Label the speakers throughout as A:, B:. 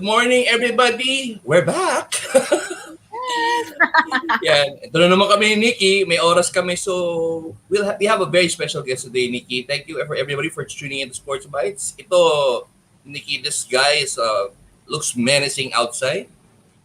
A: Good morning, everybody. We're back. Yan. Ito na naman kami ni Nikki. May oras kami. So, we have a very special guest today, Nikki. Thank you for everybody for tuning in to Sports Bytes. Ito, Nikki, this guy looks menacing outside.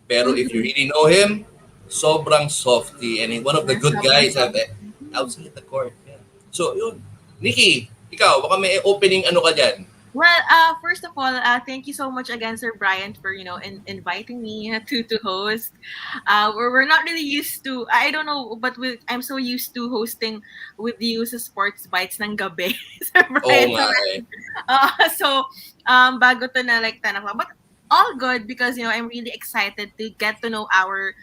A: Pero if you really know him, sobrang softy. And one of the good guys outside the court. Yeah. So, yun. Nikki, ikaw, baka may opening ano ka dyan.
B: Well, first of all, thank you so much again, Sir Brian, for inviting me to host. We're not really used to, I don't know, but I'm so used to hosting with you sa Sports Bites ng gabi, Sir Brian.
A: Oh
B: my! Bago to na like 10 o'clock, but all good because I'm really excited to get to know our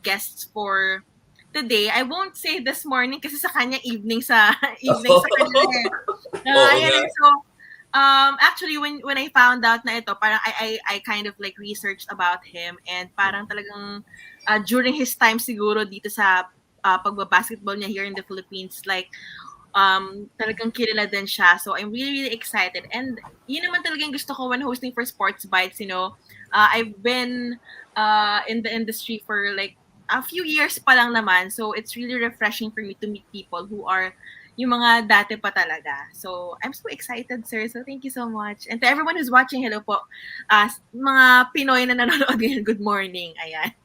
B: guests for today. I won't say this morning kasi sa kanya evening sa kanya. So. Actually, when I found out na ito, parang I kind of like researched about him and parang talagang during his time siguro dito sa pagbabasketball niya here in the Philippines, like talagang kilala din siya. So I'm really, really excited. And yun naman talagang gusto ko when hosting for Sports Bytes, I've been in the industry for like a few years pa lang naman. So it's really refreshing for me to meet people who are yung mga dati pa talaga. So, I'm so excited, sir. So, thank you so much. And to everyone who's watching, hello po. Mga Pinoy na nanonood ngayon, good morning. Ayan.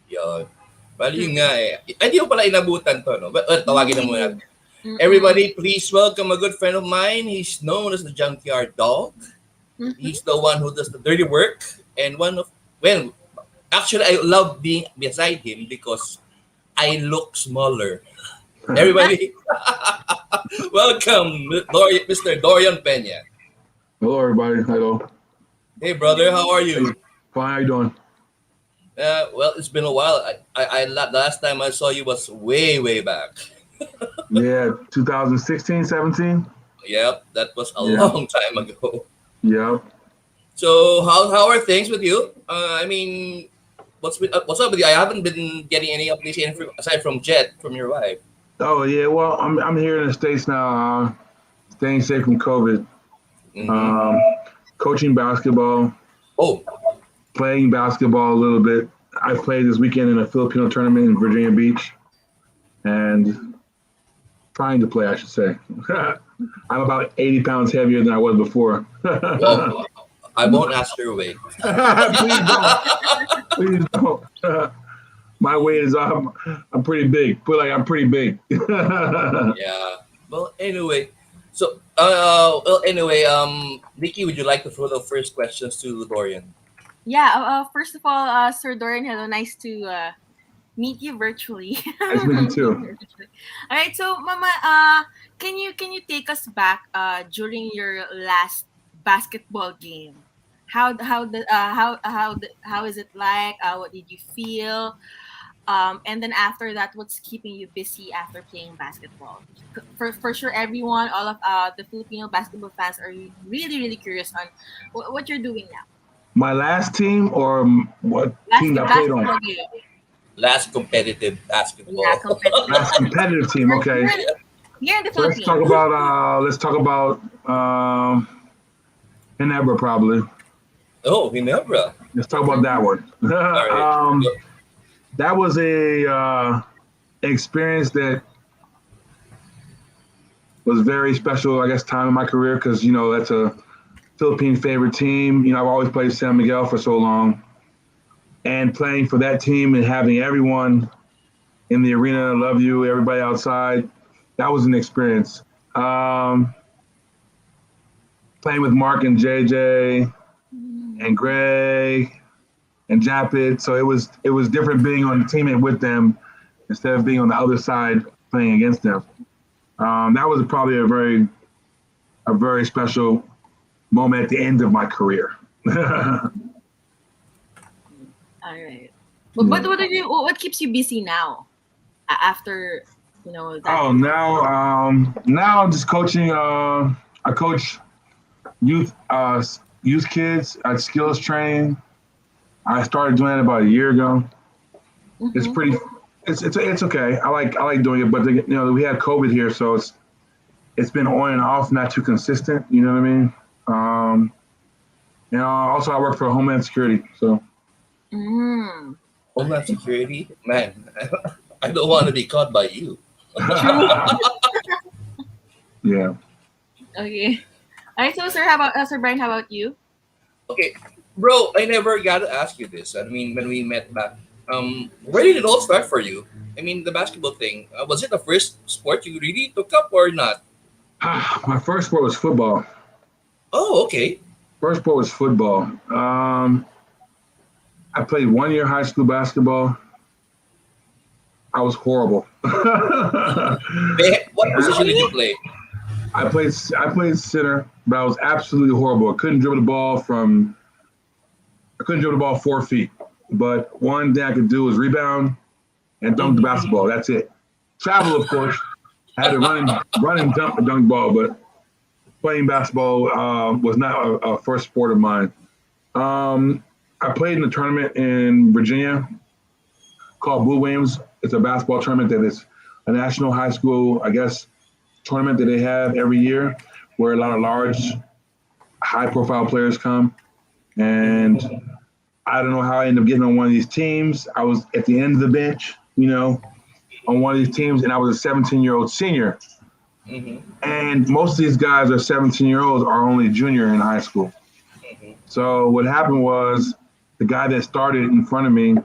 A: Yun. Bali yun nga eh. Hindi ko pala inabutan to, no? But tawagin na muna. Everybody, please welcome a good friend of mine. He's known as the Junkyard Dawg. He's the one who does the dirty work. And actually, I love being beside him because I look smaller. Everybody, welcome, Mr. Dorian Peña.
C: Hello, everybody. Hello.
A: Hey, brother. How are you?
C: Fine. How you doing?
A: Well, it's been a while. The last time I saw you was way back.
C: Yeah, 2016, 17.
A: Yep, that was a long time ago.
C: Yep.
A: So, how are things with you? I mean, what's up with you? I haven't been getting any updates aside from Jet, from your wife.
C: Oh yeah, well, I'm here in the States now, staying safe from COVID. Coaching basketball.
A: Oh.
C: Playing basketball a little bit. I played this weekend in a Filipino tournament in Virginia Beach, and trying to play, I should say. I'm about 80 pounds heavier than I was before.
A: Well, I won't ask your weight.
C: Please don't. Please don't. My weight is I'm pretty big. Feel like I'm pretty big.
A: Yeah. Well, anyway. So, Nikki, would you like to throw the first questions to Dorian?
B: Yeah. First of all, Sir Dorian, hello. Nice to meet you virtually.
C: Nice to meet you too.
B: All right. So, Mama, can you take us back during your last basketball game? How is it like? What did you feel? And then after that, what's keeping you busy after playing basketball? For sure, everyone, all of the Filipino basketball fans are really, really curious on what you're doing now.
C: My last team or what team I played on?
A: Last competitive basketball.
B: Yeah, competitive.
C: Last competitive team. Okay.
B: Here in the
C: So
B: Philippines.
C: let's talk about Ginebra probably.
A: Oh, Ginebra.
C: Let's talk about that one.
A: All right.
C: That was a experience that was very special, I guess, time in my career because, that's a Philippine favorite team. I've always played San Miguel for so long. And playing for that team and having everyone in the arena love you, everybody outside, that was an experience. Playing with Mark and JJ and Greg and Japit, so it was different being on the team and with them instead of being on the other side playing against them. That was probably a very special moment at the end of my career.
B: All right. But what keeps you busy now? After that?
C: Oh, now I'm just coaching. I coach youth kids. I skills train. I started doing it about a year ago. It's pretty. It's okay. I like doing it, but we had COVID here, so it's been on and off, not too consistent. You know what I mean? And also I work for Homeland Security. So.
A: Homeland Security? Man, I don't want to be caught by you.
B: True.
C: Yeah.
B: Okay. All right. So, sir, how about Sir Brian? How about you?
A: Okay, bro, I never got to ask you this. I mean, when we met back, where did it all start for you? I mean, the basketball thing. Was it the first sport you really took up or not?
C: My first sport was football.
A: Oh, okay.
C: First sport was football. I played 1 year high school basketball. I was horrible.
A: What position did you play?
C: I played center, but I was absolutely horrible. I couldn't dribble the ball 4 feet. But one thing I could do was rebound and dunk the basketball. That's it. Travel, of course. I had to run and dunk the dunk ball, but playing basketball was not a first sport of mine. I played in a tournament in Virginia called Blue Williams. It's a basketball tournament that is a national high school, I guess, tournament that they have every year where a lot of large, high-profile players come. And I don't know how I ended up getting on one of these teams. I was at the end of the bench, on one of these teams, and I was a 17-year-old senior.
A: Mm-hmm.
C: And most of these guys are 17-year-olds are only junior in high school.
A: Mm-hmm.
C: So what happened was the guy that started in front of me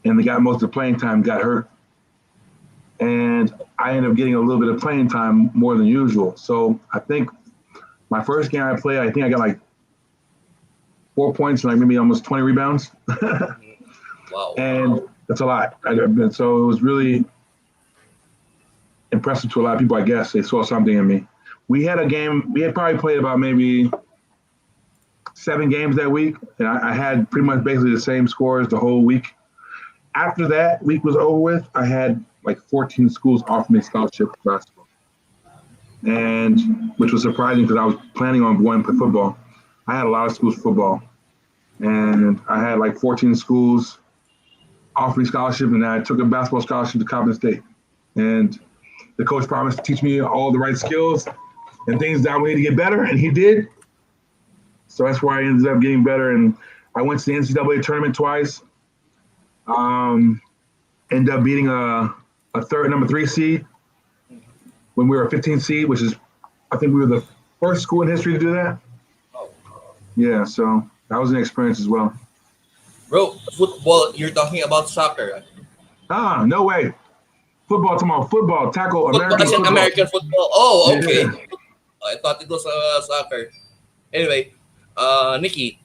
C: and that got most of the playing time got hurt. And I ended up getting a little bit of playing time more than usual. So I think my first game I played, I think I got like 4 points and like maybe almost 20 rebounds.
A: Wow.
C: And that's a lot. So it was really impressive to a lot of people, I guess. They saw something in me. We had probably played about maybe 7 games that week. And I had pretty much basically the same scores the whole week. After that week was over with, I had like 14 schools offer me scholarship for basketball. And which was surprising because I was planning on going to play football. I had a lot of schools for football. And I had like 14 schools offer me scholarship, and I took a basketball scholarship to Coppin State. And the coach promised to teach me all the right skills and things that I would need to get better, and he did. So that's why I ended up getting better. And I went to the NCAA tournament twice. Ended up beating a number 3 seed when we were a 15 seed, which is, I think we were the first school in history to do that. Yeah, so that was an experience as well.
A: Bro, football, you're talking about soccer.
C: No way. Football tomorrow. Football, tackle, American football.
A: American football. Oh, okay.
C: Yeah.
A: I thought it was soccer. Anyway, Nikki.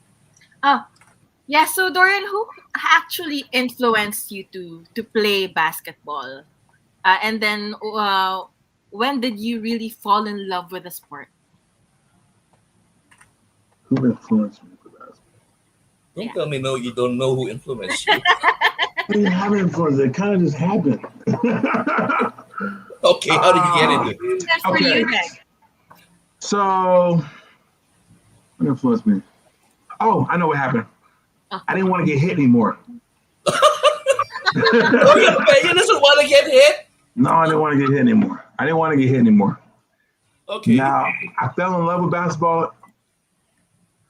B: Yeah, so Dorian, who actually influenced you to play basketball? And then when did you really fall in love with the sport?
C: Who influenced me for basketball?
A: Don't tell me no, you don't know who influenced you.
C: I didn't have influence. It kind of just happened.
A: Okay, how did you get into it?
B: That's for you, then.
C: So, what influenced me? Oh, I know what happened. I didn't want to get hit anymore.
A: Dorian Peña doesn't want to get hit?
C: No, I didn't want to get hit anymore.
A: Okay.
C: Now, I fell in love with basketball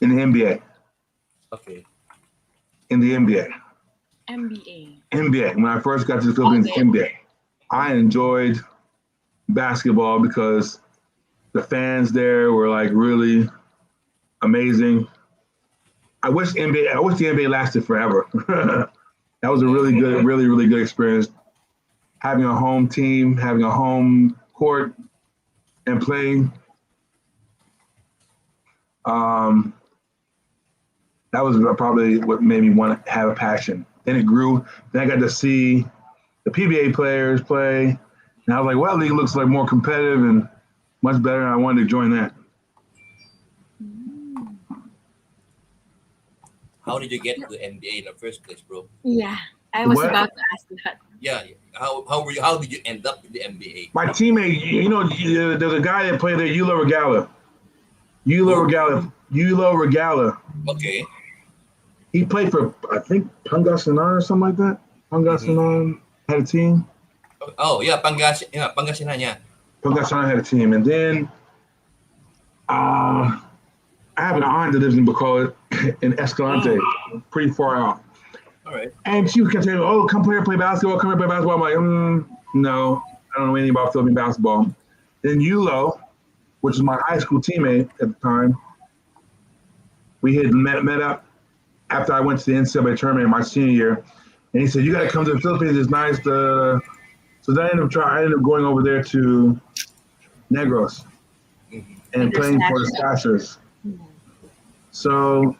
C: in the NBA.
A: Okay.
C: In the NBA.
B: NBA.
C: When I first got to the Philippines,
B: Okay.
C: NBA. I enjoyed basketball because the fans there were like really amazing. I wish the NBA lasted forever. That was a really good experience. Having a home team, having a home court, and playing. That was probably what made me want to have a passion. Then it grew. Then I got to see the PBA players play, and I was like, "Well, the league looks like more competitive and much better." And I wanted to join that.
A: How did you get to the NBA in the first place, bro?
B: Yeah, I was
C: What?
B: about to ask that.
A: Yeah. How did you end up in the NBA?
C: My teammate, there's a guy that played there, Yulo Regala.
A: Okay.
C: He played for, I think, Pangasinan or something like that. Pangasinan had a team.
A: Oh, yeah, Pangasinan, yeah.
C: Pangasinan had a team. And then I I have an aunt that lives in Bacoa in Escalante, pretty far out.
A: All right.
C: And she kept saying, "Oh, come play basketball. Come here, play basketball." I'm like, no, I don't know anything about Philippine basketball. Then Yulo, which is my high school teammate at the time, we had met up after I went to the NCAA tournament in my senior year, and he said, "You got to come to the Philippines. It's nice." So then I ended up going over there to Negros and playing for the Stashers. So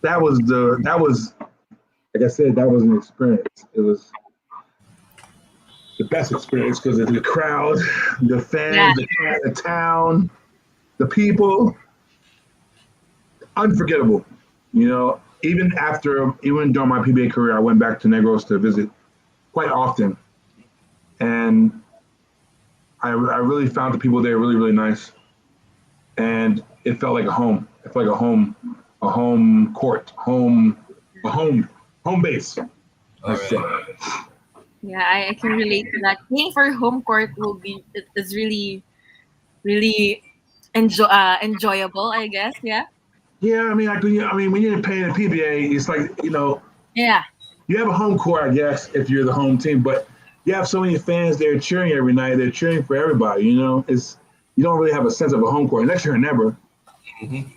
C: that was like I said, that was an experience. It was the best experience because of the crowd, the fans, the town, the people. Unforgettable. You know, even during my PBA career, I went back to Negros to visit quite often. And I really found the people there really, really nice. And it felt like a home. It felt like a home court, a home base.
A: All right.
B: Yeah, I can relate to that. Playing for home court is really, really enjoyable, I guess. Yeah.
C: Yeah, I mean, when you're paying a PBA, it's like, you know,
B: Yeah.
C: you have a home court, I guess, if you're the home team, but you have so many fans there cheering every night. They're cheering for everybody. You know, you don't really have a sense of a home court unless you're in Never.
A: Mm-hmm.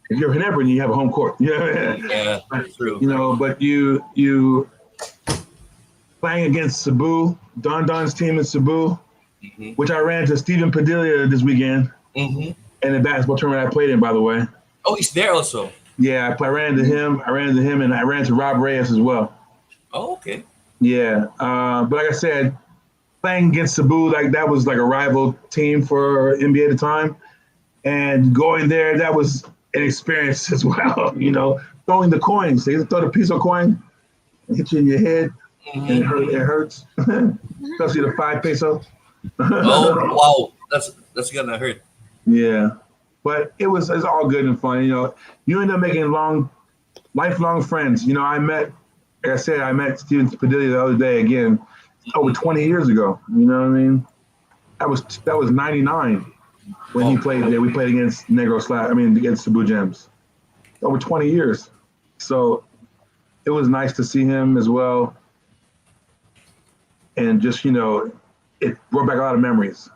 C: If you're in Never, you have a home court.
A: Yeah, that's true.
C: You know, but you playing against Cebu, Don's team in Cebu, which I ran to Stephen Padilla this weekend.
A: Mm-hmm.
C: And the basketball tournament I played in, by the way.
A: Oh, he's there also.
C: Yeah, I ran into him. And I ran to Rob Reyes as well.
A: Oh, okay.
C: Yeah, but like I said, playing against Cebu, like that was like a rival team for NBA at the time, and going there, that was an experience as well. You know, throwing the coins. They throw the peso coin, and hit you in your head, and it hurts, especially the 5 peso.
A: Oh wow, that's gonna hurt.
C: Yeah, but it's all good and fun. You know, you end up making lifelong friends. You know, like I said, I met Steven Padilla the other day again, over 20 years ago. You know what I mean? That was 99 when he played there. We played against against Cebu Gems. Over 20 years. So it was nice to see him as well. And just, you know, it brought back a lot of memories.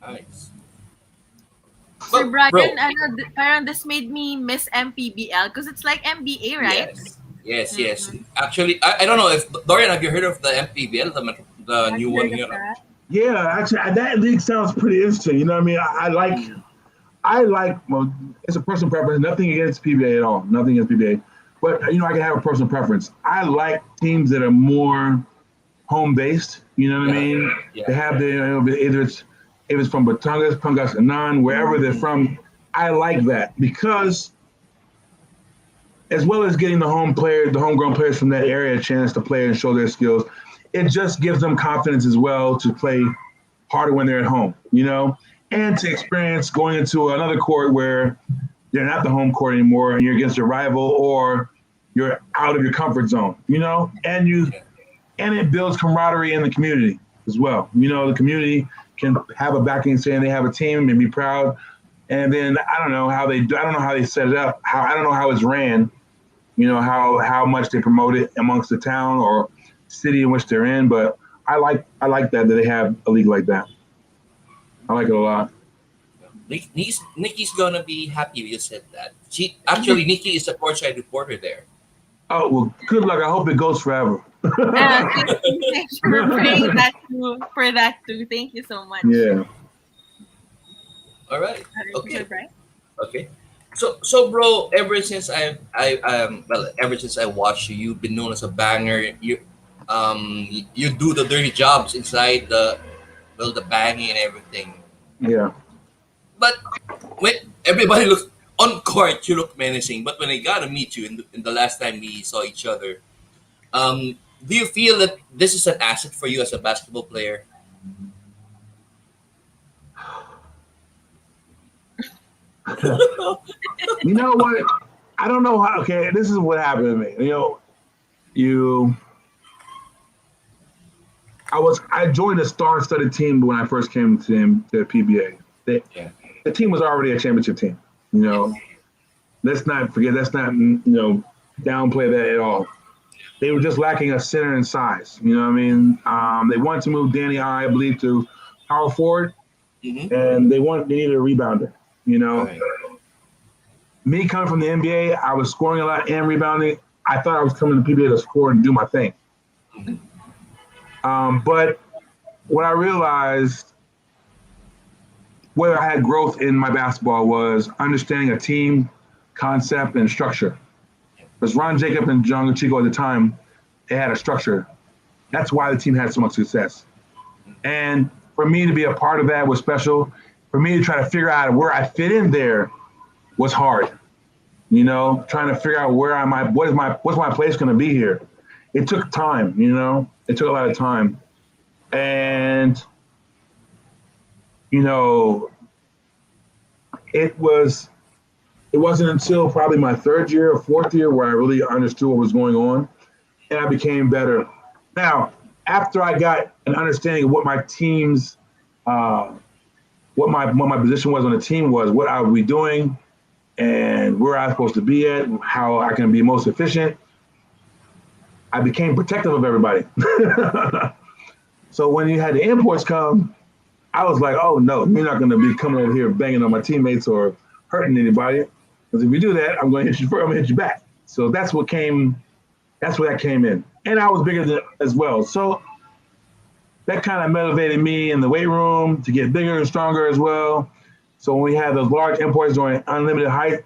A: Nice.
B: So Brian,
A: Bro.
B: parang this made me miss MPBL because it's like MBA, right?
A: Yes. Actually, I don't know if Dorian, have you heard of the MPBL, the new one here?
C: Yeah, actually, that league sounds pretty interesting. You know what I mean? I like. Well, it's a personal preference. Nothing against PBA at all. Nothing against PBA, but you know, I can have a personal preference. I like teams that are more home based. You know what I mean?
A: Yeah.
C: They have either it's from Batangas, Pangasinan, wherever they're from. I like that because, as well as getting the homegrown players from that area a chance to play and show their skills, it just gives them confidence as well to play harder when they're at home, you know, and to experience going into another court where you're not the home court anymore and you're against a rival or you're out of your comfort zone, you know, and it builds camaraderie in the community as well. You know, the community can have a backing saying they have a team and be proud. And then I don't know how they set it up. I don't know how it's ran. You know, how much they promote it amongst the town or city in which they're in. But I like that they have a league like that. I like it a lot.
A: Nikki's gonna be happy you said that. Nikki is a courtside reporter there.
C: Oh well, good luck. I hope it goes forever.
B: Thanks for praying for that too. Thank you so much.
C: Yeah.
A: All right.
B: Okay.
A: Okay. So bro, ever since I watched you, you've been known as a banger. You do the dirty jobs inside the banging and everything.
C: Yeah.
A: But when everybody looks on court, you look menacing. But when I got to meet you in the last time we saw each other, do you feel that this is an asset for you as a basketball player?
C: You know what? I don't know how. Okay, this is what happened to me. You know, I joined a star-studded team when I first came to PBA. The team was already a championship team. You know, let's not forget. Let's not downplay that at all. They were just lacking a center in size. You know what I mean? They wanted to move Danny I believe, to power forward, and they needed a rebounder. You know, me coming from the NBA, I was scoring a lot and rebounding. I thought I was coming to PBA to score and do my thing. But what I realized, where I had growth in my basketball, was understanding a team concept and structure. Because Ron Jacob and John Chico at the time, they had a structure. That's why the team had so much success. And for me to be a part of that was special. For me to try to figure out where I fit in there was hard. You know, trying to figure out where am I, what's my place going to be here. It took time, you know. It took a lot of time. And, you know, it wasn't until probably my third year or fourth year where I really understood what was going on, and I became better. Now, after I got an understanding of what my team's, what my position was on the team was, what I would be doing, and where I was supposed to be at, and how I can be most efficient, I became protective of everybody. So when you had the imports come, I was like, oh no, you're not going to be coming over here banging on my teammates or hurting anybody. Because if you do that, I'm going to hit you first, I'm going to hit you back. So that's where that came in. And I was bigger as well. So that kind of motivated me in the weight room to get bigger and stronger as well. So when we had those large imports during unlimited height,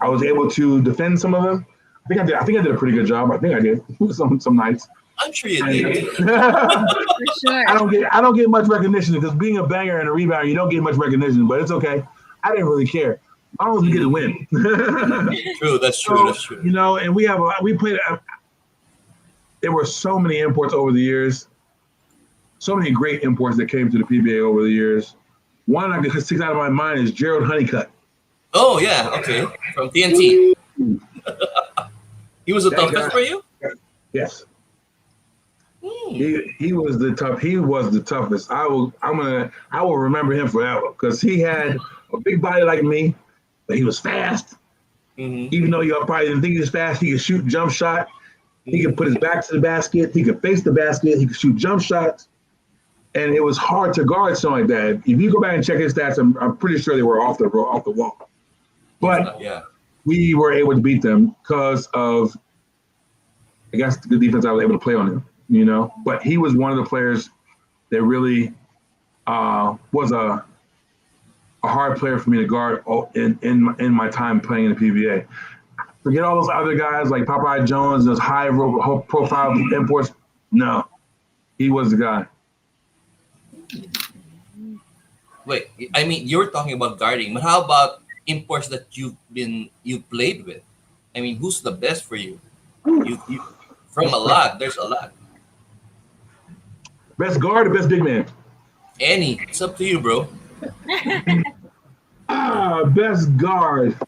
C: I was able to defend some of them. I think I did a pretty good job. I think I did some nights.
A: I'm sure you did.
B: For sure.
C: I don't get much recognition because being a banger and a rebounder, you don't get much recognition, but it's okay. I didn't really care. As long as we get a win.
A: True, that's true. That's true.
C: You know, and we played. There were so many imports over the years, so many great imports that came to the PBA over the years. One I could stick out of my mind is Gerald Honeycutt.
A: Oh yeah, okay, from TNT. He was the toughest for you?
C: Yes. He was the toughest. I will remember him forever because he had a big body like me, but he was fast. Even though you probably didn't think he was fast, he could shoot jump shot. He could put his back to the basket. He could face the basket. He could shoot jump shots. And it was hard to guard something like that. If you go back and check his stats, I'm pretty sure they were off the wall. But we were able to beat them because of, I guess, the defense I was able to play on him. You know, but he was one of the players that really was a hard player for me to guard in my time playing in the PBA. Forget all those other guys like Popeye Jones, those high profile imports. No, he was the guy.
A: Wait, I mean, you're talking about guarding, but how about imports that you played with? I mean, who's the best for you? You from a lot. There's a lot.
C: Best guard or best big man?
A: Any. It's up to you, bro.
C: Best guard.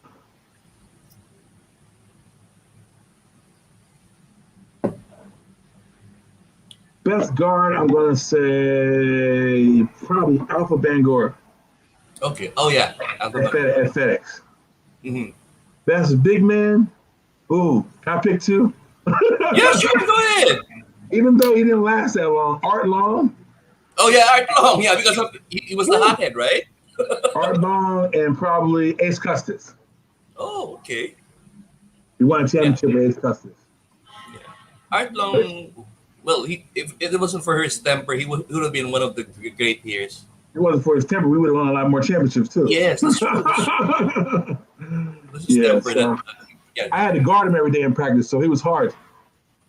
C: Best guard, I'm going to say probably Alpha Bangor.
A: Okay. Oh, yeah.
C: At FedEx. Best big man? Ooh, can I pick two?
A: Yeah, sure. Go ahead.
C: Even though he didn't last that long. Art Long.
A: Oh, yeah, Art Long. Yeah, because he was the hothead, right?
C: Art Long and probably Ace Custis.
A: Oh, okay.
C: He won a championship with Ace Custis.
A: Yeah. Art Long, well, if it wasn't for his temper, he would have been one of the great years.
C: If it wasn't for his temper, we would have won a lot more championships, too.
A: Yes, that's true.
C: I had to guard him every day in practice, so he was hard.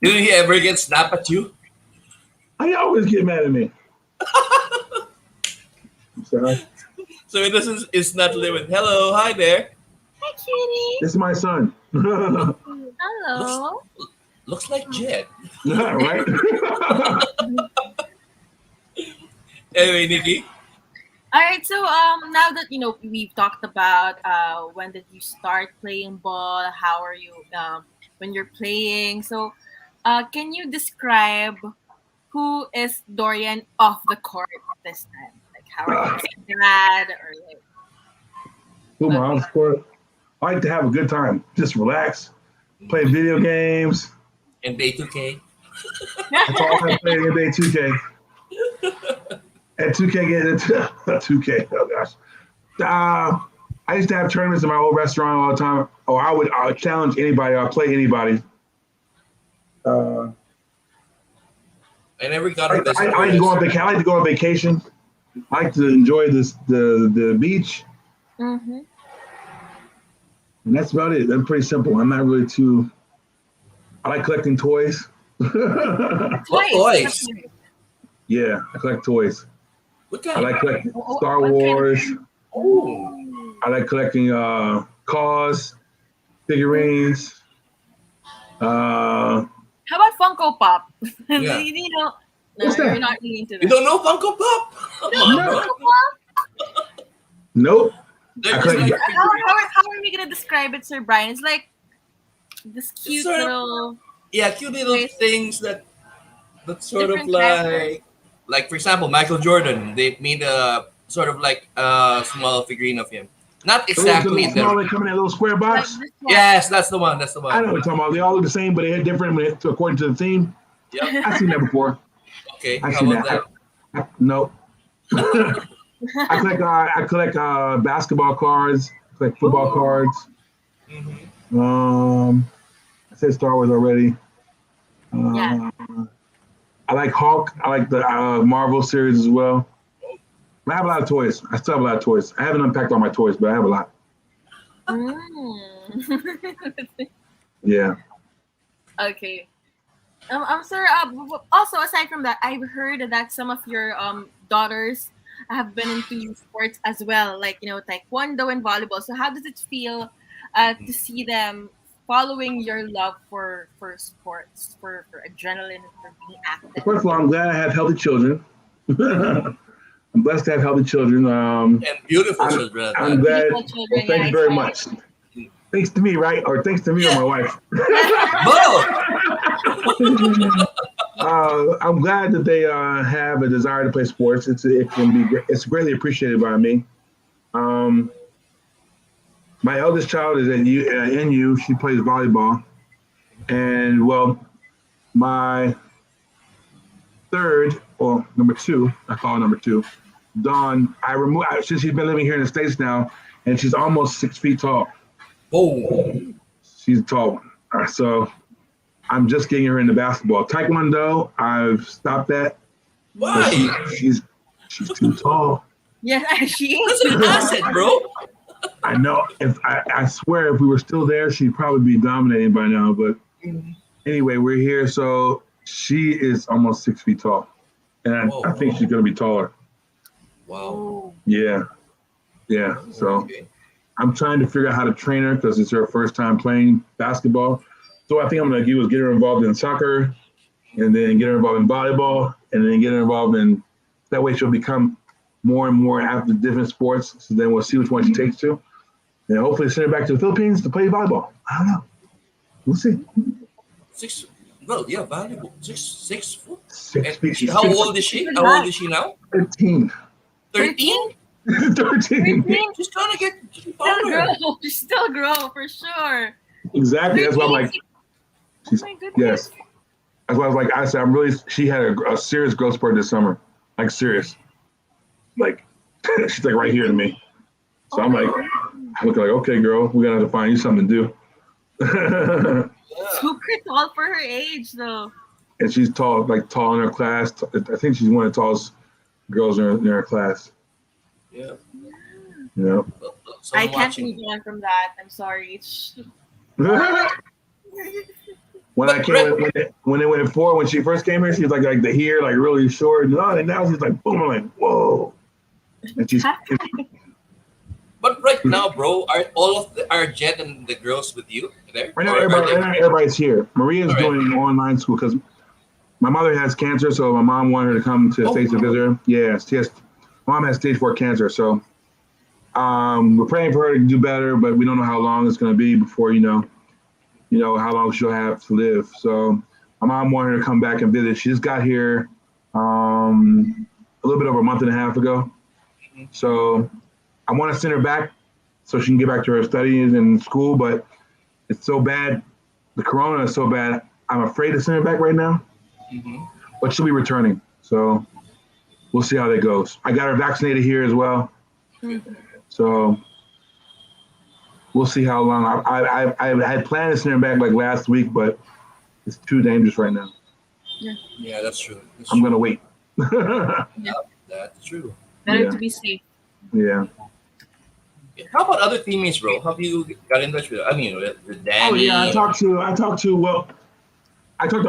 A: Did he ever get snap at you?
C: He always get mad at me. I'm sorry.
A: So it's not living. Hello, hi there.
B: Hi, cutie.
C: This is my son.
B: Hello.
A: Looks like Jed.
C: Right?
A: Anyway, Nikki.
B: All right, so now that we've talked about when did you start playing ball, how are you when you're playing. So, can you describe who is Dorian off the court this time? Like, how are you dad or like?
C: Who my sport? I like to have a good time. Just relax, play video games.
A: NBA 2K.
C: That's all I play NBA 2K. And 2K get into 2K. Oh gosh. I used to have tournaments in my old restaurant all the time. Or I would challenge anybody. I'll play anybody.
A: I never got
C: I
A: on this.
C: like to go on vacation. I like to go on vacation. I like to enjoy the beach.
B: Mm-hmm.
C: And that's about it. I'm pretty simple. I'm not really too. I like collecting toys.
A: What toys?
C: Yeah, I collect toys.
A: What
C: I
A: kind?
C: like collecting Star
B: What
C: Wars.
A: Oh.
C: I like collecting cars, figurines.
B: How about Funko Pop?
A: Yeah.
B: You know,
C: What's
B: you're
C: that?
B: not really into that.
A: You don't know Funko Pop?
B: Funko Pop?
C: Nope.
A: They're
C: I
A: just
C: couldn't
A: like
C: get-
B: How are we gonna describe it, Sir Brian? It's like this cute
A: sort of-
B: little.
A: cute little
B: Nice.
A: things that sort of
B: Different characters.
A: like for example, Michael Jordan. They made a sort of like a small figurine of him. Not exactly
C: Those small,
A: the.
C: they come in a little square
B: Like
C: box.
B: this one.
A: Yes, that's the one. That's the
C: I know what
A: one.
C: you're talking about. They all look the same, but they're different according to the theme.
A: Yep.
C: I've seen that before.
A: Okay.
C: I've
A: How
C: seen
A: about that?
C: Nope. I collect basketball cards. I collect football
B: Ooh.
C: cards.
A: Mhm.
C: I said Star Wars already.
B: Yeah.
C: I like Hulk. I like the Marvel series as well. I have a lot of toys. I still have a lot of toys. I haven't unpacked all my toys, but I have a lot. Yeah.
B: Okay. I'm sorry. Also, aside from that, I've heard that some of your daughters have been into sports as well, like taekwondo and volleyball. So how does it feel to see them following your love for sports, for adrenaline, for being active?
C: First of all, I'm glad I have healthy children. I'm blessed to have healthy children.
A: And beautiful children.
C: I'm glad.
B: Beautiful children,
C: Well, thank
B: yeah,
C: you very
B: I
C: much. Thanks to me, right? Or thanks to me or my wife.
A: Both.
C: I'm glad that they have a desire to play sports. It's greatly appreciated by me. My eldest child is at NU. She plays volleyball, and well, my third, or number two, I call her number two, Dawn. Since she's been living here in the States now, and she's almost 6 feet tall.
A: Oh.
C: She's a tall one. So I'm just getting her into basketball. Taekwondo, I've stopped that.
A: Why?
C: She's too tall.
B: Yes, she
A: That's
B: is.
A: an asset, bro.
C: I know. I swear, if we were still there, she'd probably be dominating by now. But anyway, we're here. So she is almost 6 feet tall, and I think she's going to be taller.
A: Wow.
C: Yeah. So
A: Okay.
C: I'm trying to figure out how to train her because it's her first time playing basketball. So I think I'm going to do is get her involved in soccer, and then get her involved in volleyball, and then get her involved in. That way, she'll become more and more after different sports. So then we'll see which one she takes to, and hopefully send her back to the Philippines to play volleyball. I don't know. We'll see.
A: Valuable. 6 foot.
C: 6 feet. She's
A: How old is she? How old is she now?
C: 13.
A: 13?
C: 13.
A: She's trying to get
B: Still
A: taller.
B: grow. She still grow for sure.
C: Exactly. That's why I'm like,
B: Oh my goodness.
C: yes. That's why I was like, I said, she had a serious growth spurt this summer. Like, serious. Like, she's like right here to me. So I'm looking like, okay, girl, we're going to have to find you something to do.
B: Super tall for her age, though.
C: And she's tall in her class. I think she's one of the tallest girls in her class.
A: Yeah.
C: You know?
B: I can't move on from that. I'm sorry.
C: When she first came here, she was like the hair like really short, and now she's like boom. I'm like, whoa. And she's
A: But right now, bro, are Jet and the girls with you there?
C: right now.
A: Or are they-
C: Everybody's here. Maria's
A: All right.
C: doing online school because my mother has cancer, so my mom wanted her to come to the States to visit her. Yeah, mom has stage 4 cancer, so we're praying for her to do better, but we don't know how long it's going to be before you know how long she'll have to live. So my mom wanted her to come back and visit. She just got here a little bit over a month and a half ago. So I want to send her back so she can get back to her studies and school, but it's so bad. The corona is so bad. I'm afraid to send her back right now, but she'll be returning. So we'll see how that goes. I got her vaccinated here as well. So we'll see how long. I had planned to send her back like last week, but it's too dangerous right now.
A: Yeah, that's true.
C: I'm going to wait.
A: That's true.
B: Better to be safe.
C: Yeah.
A: How about other teammates, bro? Have you got in touch with? I mean, with Danny?
C: Oh yeah, I talked to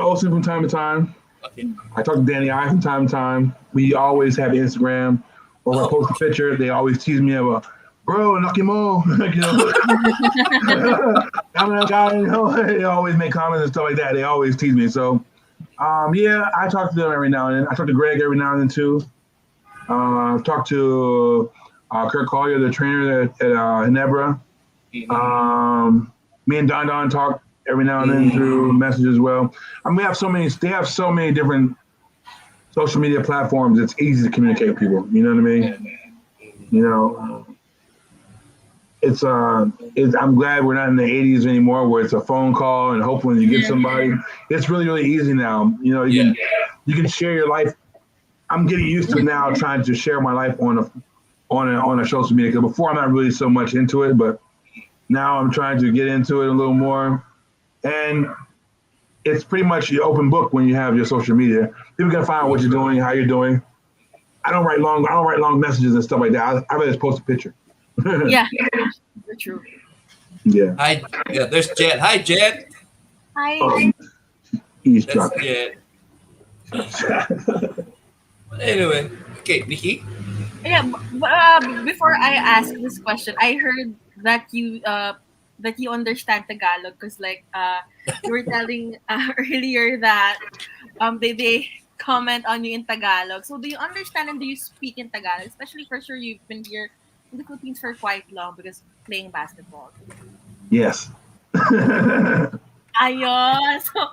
C: Olsen from time to time.
A: Okay.
C: I talk to Danny I from time to time. We always have Instagram. Or when I post a picture, they always tease me about, bro, Lucky Mo. You know, I'm that guy. You know, they always make comments and stuff like that. They always tease me. So, yeah, I talk to them every now and then. I talk to Greg every now and then too. Talk to Kurt Collier, the trainer at Ginebra. Me and Don talk every now and then through messages as well. I mean, they have so many different social media platforms. It's easy to communicate with people. You know what I mean? You know, I'm glad we're not in the 80s anymore where it's a phone call and hopefully you get somebody. It's really, really easy now. You know, you can share your life. I'm getting used to now trying to share my life on a social media. Because before I'm not really so much into it, but now I'm trying to get into it a little more. And it's pretty much the open book when you have your social media. People can find out what you're doing, how you're doing. I don't write long messages and stuff like that. I rather just post a picture.
B: Yeah, true.
C: Yeah.
A: Hi, there's Jet. Hi, Jet.
B: Hi.
C: Oh,
A: That's Jet. Anyway, okay, Nikki.
B: Yeah, before I ask this question, I heard that you understand Tagalog because you were telling earlier that they comment on you in Tagalog. So do you understand and do you speak in Tagalog? Especially for sure you've been here in the Philippines for quite long because playing basketball.
C: Yes.
B: Ayun. So,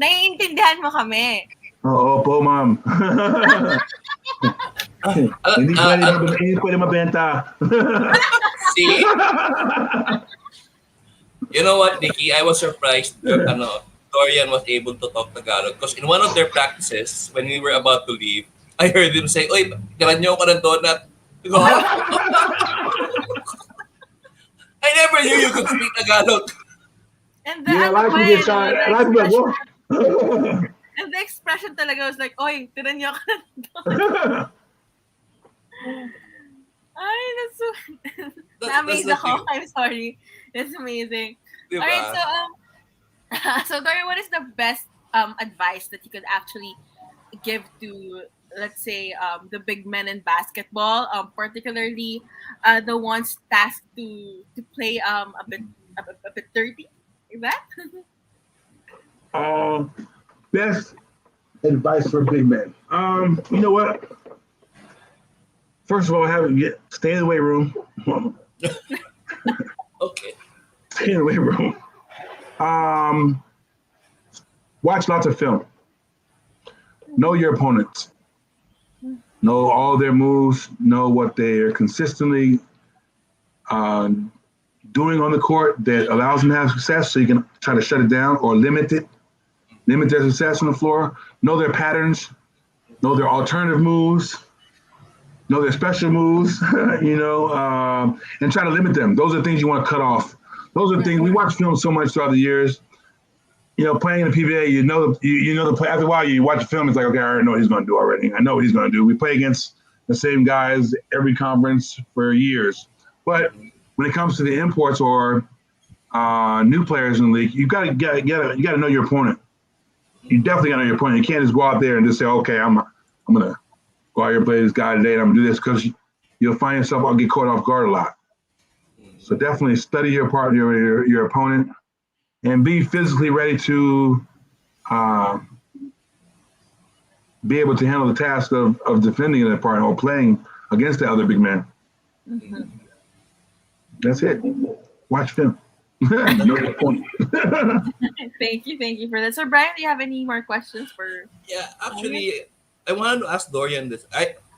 B: naiintindihan mo kami.
C: Oo po, ma'am. Hindi pwede mabenta.
A: See? You know what, Nikki? I was surprised Dorian was able to talk Tagalog because in one of their practices, when we were about to leave, I heard him say, "Oy, tiran niyo ako ng donut." I never knew you could speak Tagalog.
B: And
C: Yeah, a lot of people get shy. A lot of people like, what?
B: And the expression talaga was like, "Oy, tiran niyo ako ng donut." Ay, that's so... Na-amaze ako. I'm sorry. It's amazing.
A: Diba?
B: All right, so Dorian, what is the best advice that you could actually give to, let's say, the big men in basketball, particularly the ones tasked to play a bit dirty? Is that?
C: Best advice for big men. You know what? First of all, stay in the weight room.
A: Okay.
C: Stay in the weight room. Watch lots of film. Know your opponents. Know all their moves. Know what they're consistently doing on the court that allows them to have success so you can try to shut it down or limit their success on the floor. Know their patterns. Know their alternative moves. Know their special moves, and try to limit them. Those are things you want to cut off. Those are things we watch film so much throughout the years. You know, playing in the PBA, you know the play. After a while, you watch the film. It's like, okay, I already know what he's going to do already. I know what he's going to do. We play against the same guys every conference for years. But when it comes to the imports or new players in the league, you got to know your opponent. You definitely got to know your opponent. You can't just go out there and just say, okay, I'm gonna go out here and play this guy today and I'm gonna do this, because you'll find yourself I'll get caught off guard a lot. So definitely study your partner, your opponent, and be physically ready to be able to handle the task of defending that partner or playing against the other big man. Mm-hmm. That's it. Watch film. Know your point.
B: Thank you for that. So Brian, do you have any more questions for?
A: Yeah, actually, I wanted to ask Dorian this.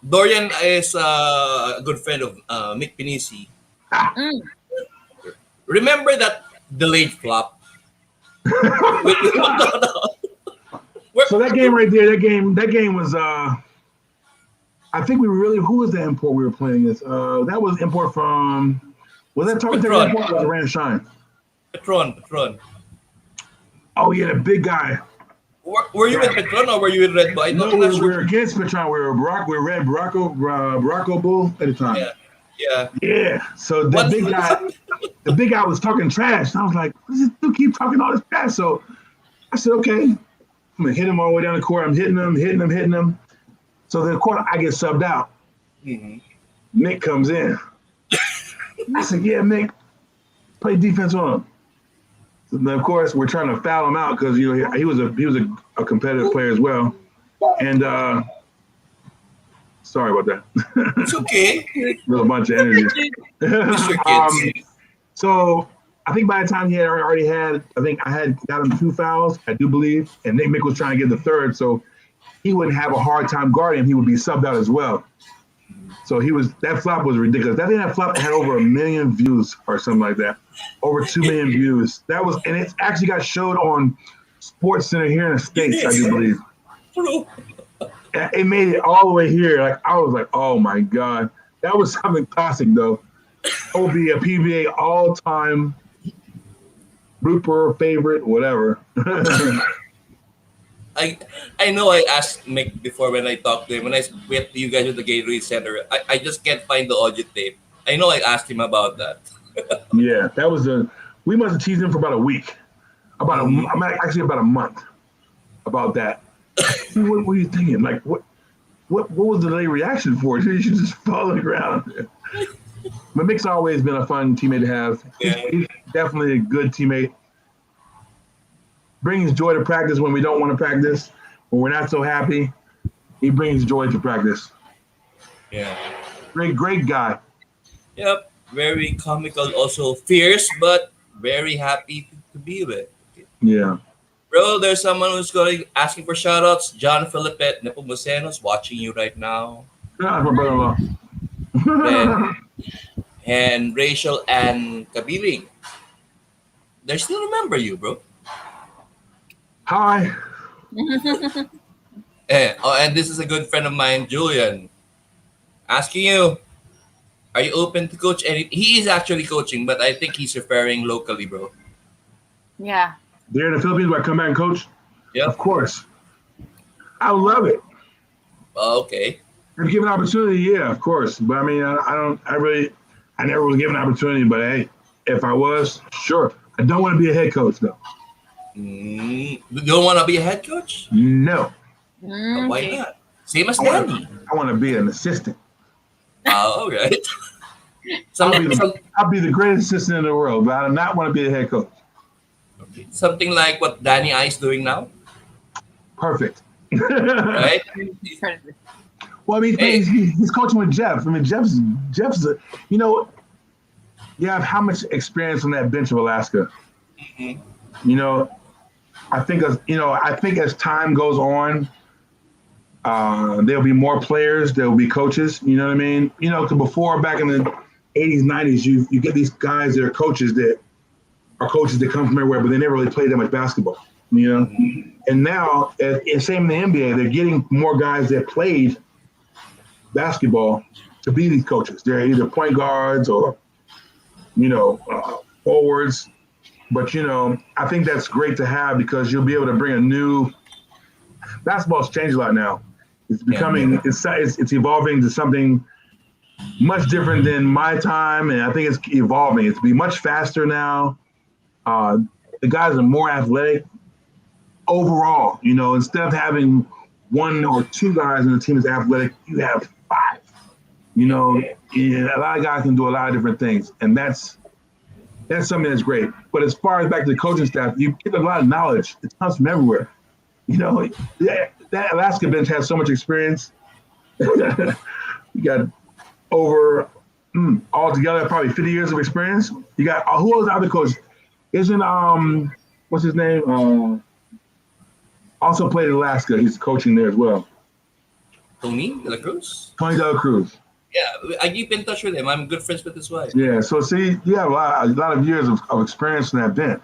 A: Dorian is a good friend of Mick Pinisi.
B: Mm.
A: Remember that delayed flop? No.
C: So that game right there, that game was. I think we were really. Who was the import we were playing against? That was import from. Was that Target
A: Patron.
C: import? Or was it Rand Shine?
A: Patron.
C: Oh yeah, the big guy.
A: Were you with Patron or were you with Red Bull? I'm
C: No,
A: not
C: we
A: sure.
C: were against Patron. We were Red Baracco Bull at the time.
A: Yeah.
C: Yeah. So
A: What?
C: the big guy was talking trash. And I was like, what does this dude keep talking all this trash? So I said, okay, I'm gonna hit him all the way down the court. I'm hitting him. So then, of course, I get subbed out.
A: Mm-hmm.
C: Nick comes in. I said, yeah, Nick, play defense on him. So then, of course, we're trying to foul him out because he was a competitive player as well. And sorry about that.
A: It's okay.
C: A bunch of energy.
A: It's your kids.
C: So I think by the time he had already had, I had got him 2 fouls, I do believe, and Nick Mick was trying to get the third, so he wouldn't have a hard time guarding him. He would be subbed out as well. So that flop was ridiculous. I think that flop had over 1 million views or something like that. Over 2 million views. And it actually got showed on Sports Center here in the States, I do believe.
A: Bro.
C: It made it all the way here. Like I was like, oh my God. That was something classic though. That would be a PBA all-time blooper, favorite, whatever.
A: I know I asked Mick before when I talked to him, when I met you guys at the Gatorade Center. I just can't find the audio tape. I know I asked him about that.
C: Yeah, that was we must have teased him for about a week. About a month about that. What were you thinking? Like what was the late reaction for? You should just fall on the ground. But Mick's always been a fun teammate to have.
A: Yeah.
C: He's definitely a good teammate. Brings joy to practice when we don't want to practice. When we're not so happy, he brings joy to practice.
A: Yeah.
C: Great guy.
A: Yep. Very comical, also fierce, but very happy to be with.
C: Yeah.
A: Bro, there's someone who's asking for shoutouts. John Philippet Nepomucenos watching you right now.
C: Yeah, my brother-in-law.
A: And Rachel and Kabiling. They still remember you, bro.
C: Hi.
A: And this is a good friend of mine, Julian, asking you, are you open to coach any? He is actually coaching, but I think he's referring locally, bro.
B: Yeah.
C: There in the Philippines where I come back and coach?
A: Yeah.
C: Of course. I would love it.
A: Okay.
C: If given an opportunity, yeah, of course. But I mean, I never was given an opportunity, but hey, if I was, sure. I don't want to be a head coach though.
A: You don't want to be a head coach?
C: No.
A: Why not? Same as Danny.
C: I want to be an assistant.
A: All right.
C: I'll be the greatest assistant in the world, but I do not want to be a head coach.
A: Something like what Danny I is doing now.
C: Perfect.
A: Right?
C: Well, I mean, he's coaching with Jeff. I mean, Jeff's you have how much experience on that bench of Alaska? Mm-hmm. I think as time goes on, there'll be more players, there'll be coaches, you know what I mean? Because before, back in the 80s, 90s, you get these guys that are coaches that come from everywhere, but they never really played that much basketball, Mm-hmm. And now, and same in the NBA, they're getting more guys that played basketball to be these coaches. They're either point guards or, forwards. But, I think that's great to have because you'll be able to bring a new – basketball's changed a lot now. It's becoming it's evolving to something much different than my time, and I think it's evolving. It's be much faster now. The guys are more athletic overall. Instead of having 1 or 2 guys in the team is athletic, you have 5. And a lot of guys can do a lot of different things, and that's something that's great. But as far as back to the coaching staff, you get a lot of knowledge. It comes from everywhere. That Alaska bench has so much experience. You got over altogether probably 50 years of experience. You got who else? Other coach? Isn't what's his name? Also played in Alaska. He's coaching there as well.
A: Tony De La Cruz?
C: Tony De La Cruz.
A: Yeah, I keep in touch with him. I'm good friends with his wife.
C: Yeah, so see, you have a lot of years of experience on that bench.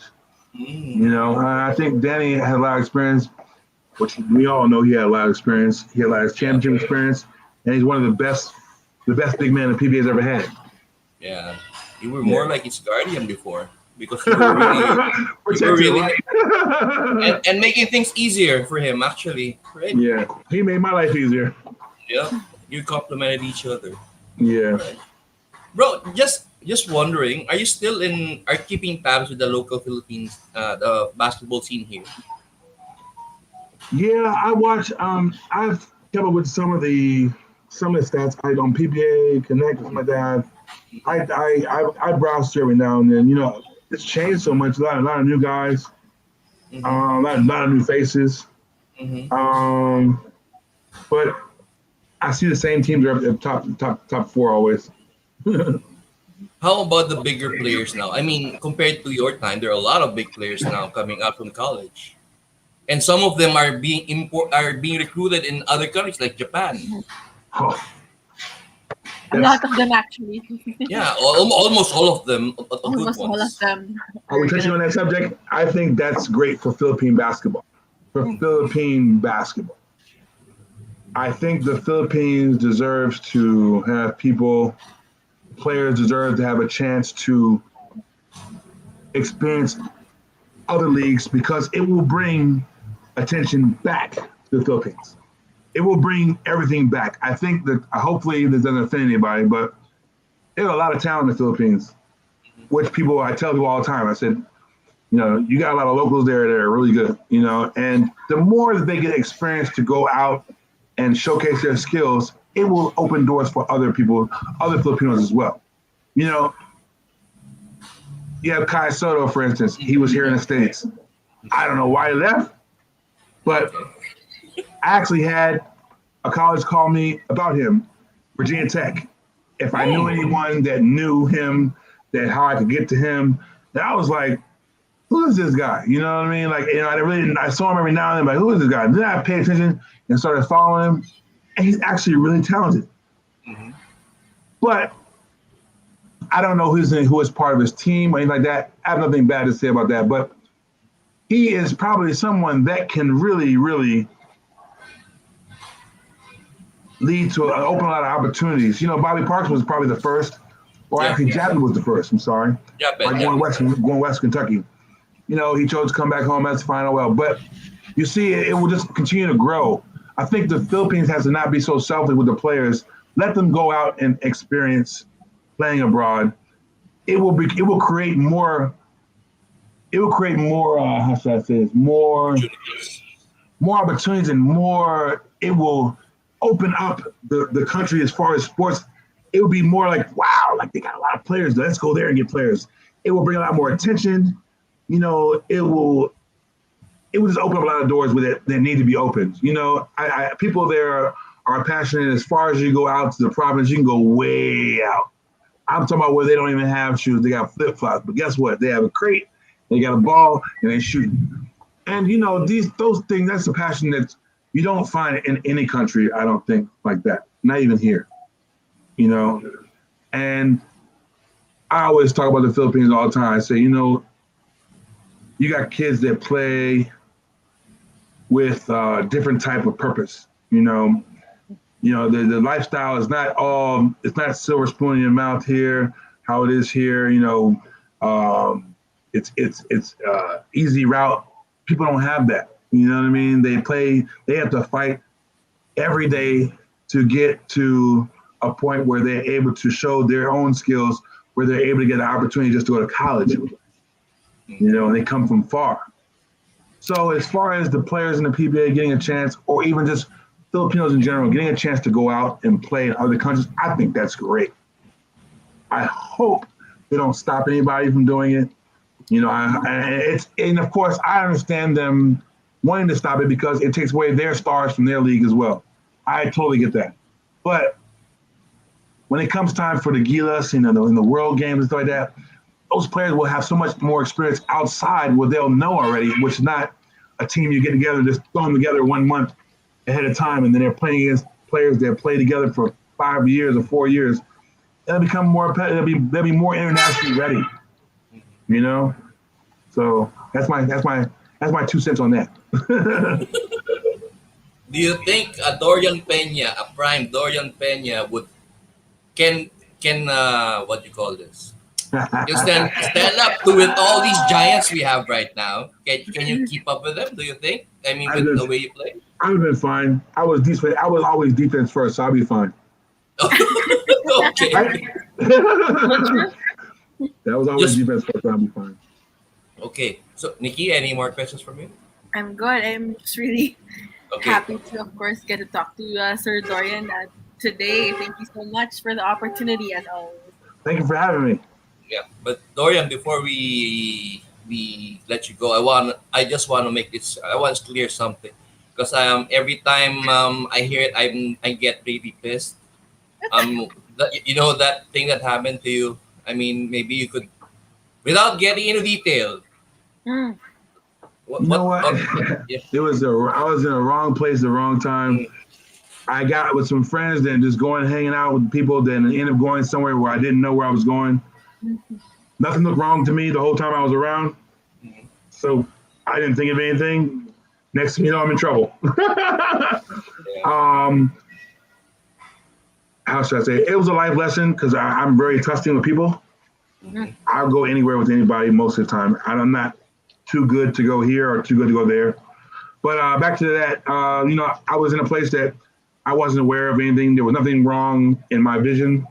C: You know, I think Danny had a lot of experience, which we all know he had a lot of experience. He had a lot of championship experience, and he's one of the best big men the PBA's ever had.
A: Yeah, you were more like his guardian before because you were really and making things easier for him actually, right?
C: Yeah, he made my life easier.
A: Yeah, you complemented each other.
C: Yeah.
A: Right. Bro, just wondering, are you still keeping tabs with the local Philippines the basketball scene here?
C: Yeah, I watch. I've come up with some of the stats. I on PBA Connect, something like that. I browse through every now and then. You know, it's changed so much. A lot of new guys.
A: Mm-hmm.
C: A lot of new faces.
A: Mm-hmm.
C: But I see the same teams are at top four always.
A: How about the bigger players now? I mean, compared to your time, there are a lot of big players now coming out from college, and some of them are being recruited in other countries like Japan.
C: Oh,
B: A lot of them actually.
A: Yeah, almost all of them.
B: Almost all of them.
C: are we touching on that subject? I think that's great for Philippine basketball. I think the Philippines deserves to have players deserve to have a chance to experience other leagues because it will bring attention back to the Philippines. It will bring everything back. I think that hopefully this doesn't offend anybody, but there's a lot of talent in the Philippines, which I tell people all the time. I said, you know, you got a lot of locals there that are really good, you know, and the more that they get experience to go out and showcase their skills, it will open doors for other people, other Filipinos as well. You know, you have Kai Soto, for instance. He was here in the States. I don't know why he left, but I actually had a college call me about him, Virginia Tech. If I knew anyone that knew him, that how I could get to him, then I was like, who is this guy? You know what I mean? Like, you know, I saw him every now and then, like, who is this guy? Then I paid attention and started following him, and he's actually really talented. Mm-hmm. But I don't know who is part of his team or anything like that. I have nothing bad to say about that, but he is probably someone that can really, really lead to open a lot of opportunities. You know, Bobby Parks was probably the first, or actually Jackson was the first. I'm sorry. Going West Kentucky. You know, he chose to come back home. That's fine. Well, but you see, it will just continue to grow. I think the Philippines has to not be so selfish with the players. Let them go out and experience playing abroad. It will create more. It will create more. How should I say this? More opportunities and more. It will open up the country as far as sports. It will be more like, wow, like they got a lot of players. Let's go there and get players. It will bring a lot more attention. You know, it will just open up a lot of doors with it that need to be opened. You know, people there are passionate. As far as you go out to the province, you can go way out. I'm talking about where they don't even have shoes. They got flip-flops. But guess what? They have a crate, they got a ball, and they shoot. And, you know, those things, that's a passion that you don't find in any country, I don't think, like that. Not even here. You know? And I always talk about the Philippines all the time. I say, you know, you got kids that play with different type of purpose. You know, the lifestyle is it's not silver spoon in your mouth here, how it is here. You know, it's easy route. People don't have that. You know what I mean? They have to fight every day to get to a point where they're able to show their own skills, where they're able to get an opportunity just to go to college. You know, and they come from far. So as far as the players in the PBA getting a chance, or even just Filipinos in general getting a chance to go out and play in other countries, I think that's great. I hope they don't stop anybody from doing it. You know, and of course I understand them wanting to stop it because it takes away their stars from their league as well. I totally get that. But when it comes time for the Gilas, you know, in the World Games and stuff like that, those players will have so much more experience outside where they'll know already, which is not a team you get together, just throw them together 1 month ahead of time, and then they're playing against players that play together for 5 years or 4 years, they'll become more. They'll be more internationally ready. You know, so that's my 2 cents on that.
A: Do you think a Dorian Peña, a prime Dorian Peña, can what do you call this? You stand up to with all these giants we have right now. Can you keep up with them? Do you think? I mean, with the way you play.
C: I would have been fine. I was always defense first, so I'll be fine.
A: Okay.
C: Right? That was always defense first, so I'll be fine.
A: Okay. So, Nikki, any more questions from you?
B: I'm good. I'm just really
A: Okay.
B: happy to, of course, get to talk to Sir Dorian today. Thank you so much for the opportunity, as always.
C: Thank you for having me.
A: Yeah, but Dorian, before we let you go, I just want to make this. I want to clear something because every time I hear it, I get really pissed. You know that thing that happened to you. I mean, maybe you could, without getting into detail.
B: Mm.
C: You know what?
A: Yeah.
C: I was in the wrong place, the wrong time. I got with some friends, then just going and hanging out with people, then end up going somewhere where I didn't know where I was going. Nothing looked wrong to me the whole time I was around. So I didn't think of anything. Next thing you know, I'm in trouble. How should I say? It was a life lesson because I'm very trusting with people. I'll go anywhere with anybody most of the time. I'm not too good to go here or too good to go there. But back to that, I was in a place that I wasn't aware of anything. There was nothing wrong in my vision,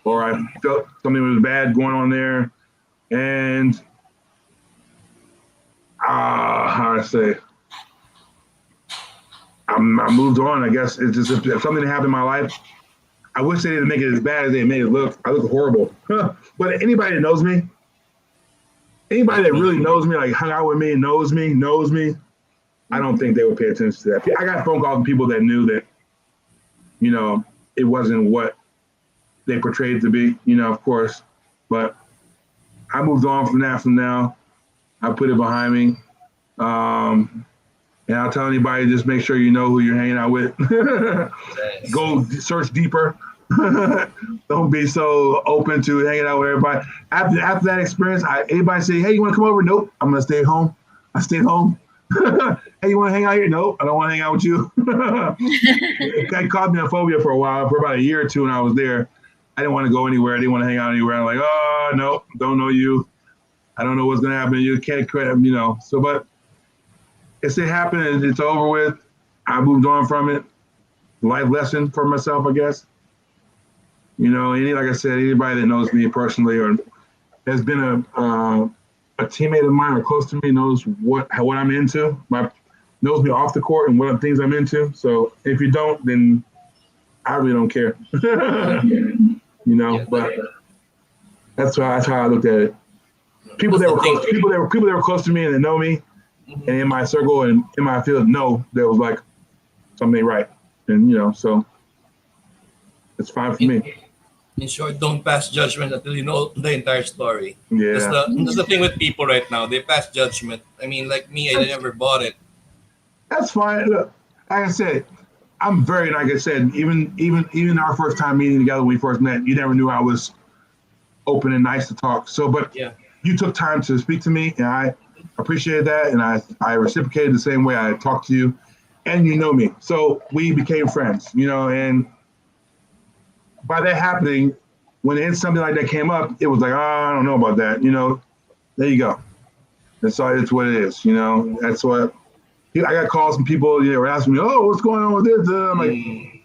C: or I felt something was bad going on there. And how do I say? I moved on. I guess it's just if something happened in my life, I wish they didn't make it as bad as they made it look. I look horrible. But anybody that knows me, anybody that really knows me, like hung out with me, knows me, I don't think they would pay attention to that. I got phone calls from people that knew that, it wasn't what they portrayed to be, of course. But I moved on from that from now. I put it behind me. And I'll tell anybody, just make sure you know who you're hanging out with. Go search deeper. Don't be so open to hanging out with everybody. After that experience, anybody say, hey, you want to come over? Nope, I'm going to stay home. I stayed home. Hey, you want to hang out here? Nope, I don't want to hang out with you. It caused me a phobia for a while, for about a year or two when I was there. I didn't want to go anywhere. I didn't want to hang out anywhere. I'm like, oh, no, don't know you. I don't know what's going to happen. You can't, So, but it happened and it's over with. I moved on from it. Life lesson for myself, I guess. Like I said, anybody that knows me personally or has been a teammate of mine or close to me knows what I'm into. Knows me off the court and what things I'm into. So if you don't, then I really don't care. But that's how I looked at it. People that were close to me and that know me, and in my circle and in my field, there was like something right, and so it's fine for me.
A: In short, don't pass judgment until you know the entire story.
C: Yeah,
A: that's the thing with people right now. They pass judgment. I mean, like me, I never bought it.
C: That's fine. Look, like I said, I'm very, like I said, even our first time meeting together when we first met, you never knew I was open and nice to talk. So, but you took time to speak to me, and I appreciated that, and I reciprocated the same way I talked to you, and you know me. So we became friends, and by that happening, when something like that came up, it was like, oh, I don't know about that, there you go. That's all. It's what it is, that's what. I got calls from people, were asking me, oh, what's going on with this? I'm like,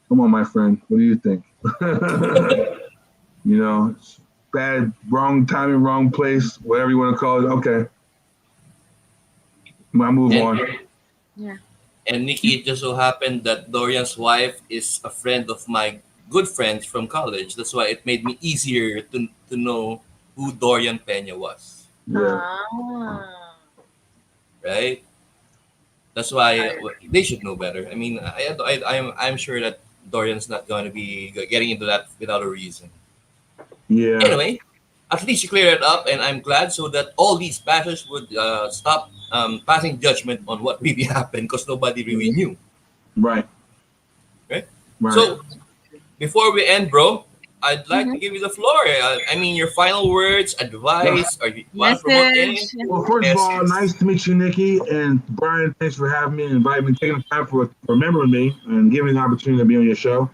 C: come on, my friend, what do you think? Bad, wrong timing, wrong place, whatever you want to call it. Okay. I move on.
B: Yeah.
A: And Nikki, it just so happened that Dorian's wife is a friend of my good friends from college. That's why it made me easier to know who Dorian Peña was.
C: Yeah.
A: Right? That's why they should know better. I mean, I'm sure that Dorian's not going to be getting into that without a reason.
C: Yeah.
A: Anyway, at least you cleared it up, and I'm glad so that all these bashers would stop passing judgment on what really happened because nobody really knew.
C: Right. Right.
A: So before we end, bro, I'd like to give you the floor. I mean, your final words, advice, or you want to promote
B: Message.
A: anything?
C: Well, first of all, nice to meet you, Nikki. And Brian, thanks for having me and inviting me, taking the time for remembering me and giving me the opportunity to be on your show.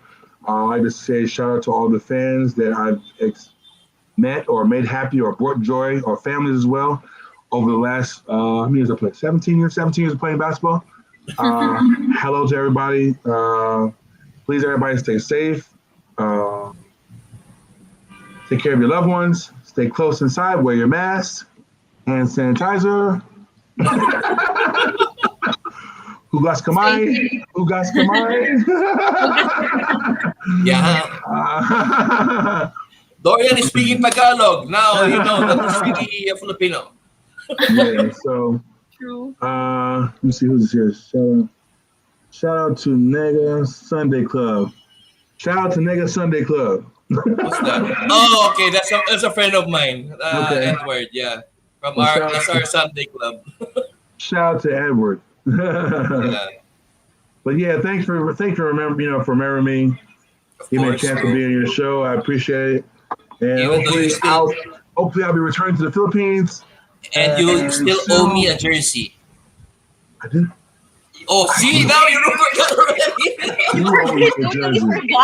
C: I'd like to say shout out to all the fans that I've met or made happy or brought joy, or families as well, over the last, how many years I played? 17 years of playing basketball. Hello to everybody. Please, everybody, stay safe. Take care of your loved ones. Stay close inside. Wear your mask. Hand sanitizer. Hugas kamay. Hugas kamay.
A: Yeah. Dorian is speaking Tagalog. Now you know that he's really a Filipino.
C: Yeah, so
B: True.
C: let me see who's here. Shout out to Nega Sunday Club. Shout out to Nega Sunday Club.
A: What's that? Oh, okay. That's a friend of mine.
C: Okay.
A: Edward, yeah. From
C: Well,
A: that's our Sunday club.
C: Shout out to Edward.
A: Yeah.
C: But yeah, thanks for remembering me.
A: Of
C: Give me a
A: course.
C: chance to be on your show. I appreciate it. And
A: Even though you
C: hopefully I'll be returning to the Philippines.
A: And you still owe me a jersey.
C: I do.
A: Oh, see, now you don't forget already.
C: You owe me a jersey.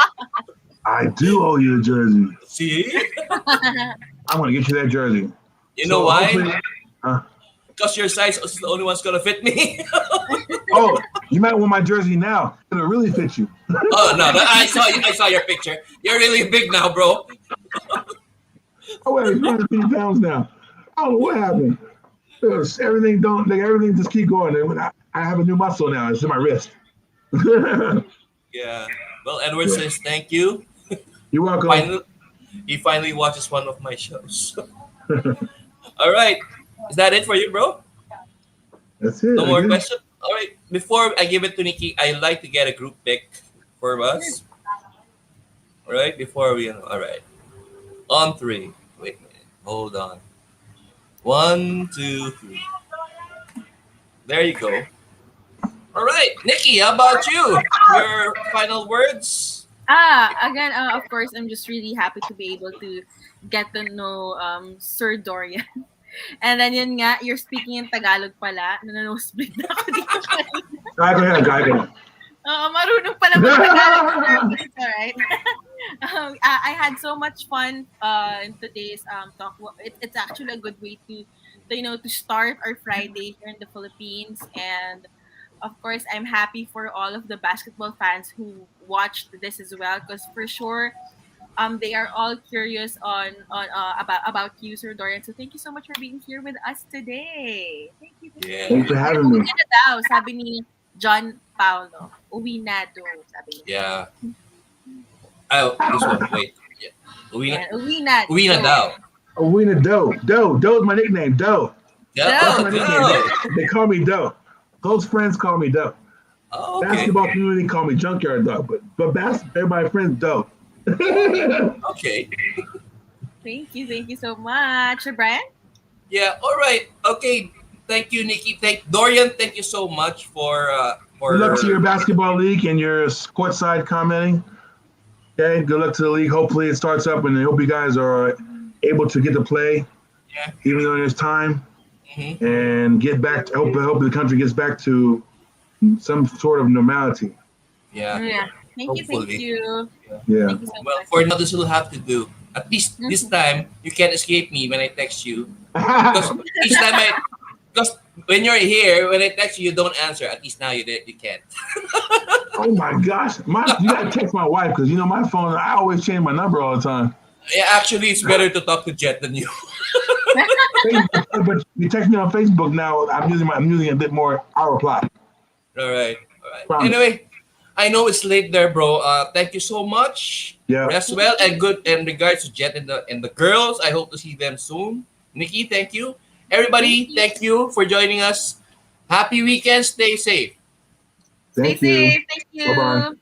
C: I do owe you a jersey.
A: See?
C: I'm gonna get you that jersey.
A: You know why?
C: Huh?
A: Because your size is the only one's gonna fit me.
C: Oh, you might want my jersey now. It'll really fit you.
A: Oh no, I saw your picture. You're really big now, bro.
C: Oh wait, 250 pounds now. I don't know what happened. Everything just keep going. I have a new muscle now. It's in my wrist.
A: Yeah. Well, Edward says thank you.
C: You're welcome.
A: He finally watches one of my shows. All right. Is that it for you, bro?
C: That's it.
A: No more questions? All right. Before I give it to Nikki, I'd like to get a group pick for us. All right. Before we... All right. On 3. Wait a minute. Hold on. 1, 2, 3. There you go. All right. Nikki, how about you? Your final words?
B: Again, of course, I'm just really happy to be able to get to know Sir Dorian. And then yun nga, you're speaking in Tagalog pala. Nanonosebleed na ako dito.
C: Kaya ko.
B: Oo, marunong pala mag-Tagalog. It's alright. I had so much fun in today's talk. It's actually a good way to start our Friday here in the Philippines. And of course, I'm happy for all of the basketball fans who watched this as well, because for sure, they are all curious on about you, Sir Dorian. So thank you so much for being here with us today. Thank you.
A: Yeah.
C: Thanks for having me.
B: Uwi na daw, sabi ni John Paulo. Uwi na daw, sabi niya.
A: Yeah. Oh, this one. Wait. Yeah.
B: Uwi na.
A: Uwi na daw.
C: Uwi na Doe. Doe is my nickname. Doe. That's my
A: Yeah.
C: nickname. They call me Doe. Close friends call me Doe.
A: Oh, okay.
C: Basketball community call me Junkyard Doe. But everybody friends Doe.
A: Okay.
B: Thank you so much. Sir Brian?
A: Yeah. All right. Okay. Thank you, Nikki. Dorian. Thank you so much for.
C: Good luck to your basketball league and your courtside commenting. Okay. Good luck to the league. Hopefully it starts up, and I hope you guys are able to get to play, even though there's time, and get back. I hope the country gets back to some sort of normality.
A: Yeah.
B: Thank you.
C: Yeah.
B: Thank you so
A: Well,
B: much.
A: for now, this will have to do. At least this time, you can't escape me when I text you. Because each time because when you're here, when I text you, you don't answer. At least now you can't.
C: Oh my gosh, you gotta text my wife, because my phone. I always change my number all the time.
A: Yeah, actually, it's better to talk to Jet than you.
C: But you text me on Facebook now. I'm using a bit more. I'll reply.
A: All right.
C: Promise.
A: Anyway, I know it's late there, bro. Thank you so much.
C: Yeah.
A: Rest well and good. And regards to Jet and the girls, I hope to see them soon. Nikki, thank you. Everybody, thank you for joining us. Happy weekend. Stay safe.
C: Thank
B: Stay
C: you.
B: safe. Thank you.
C: Bye-bye.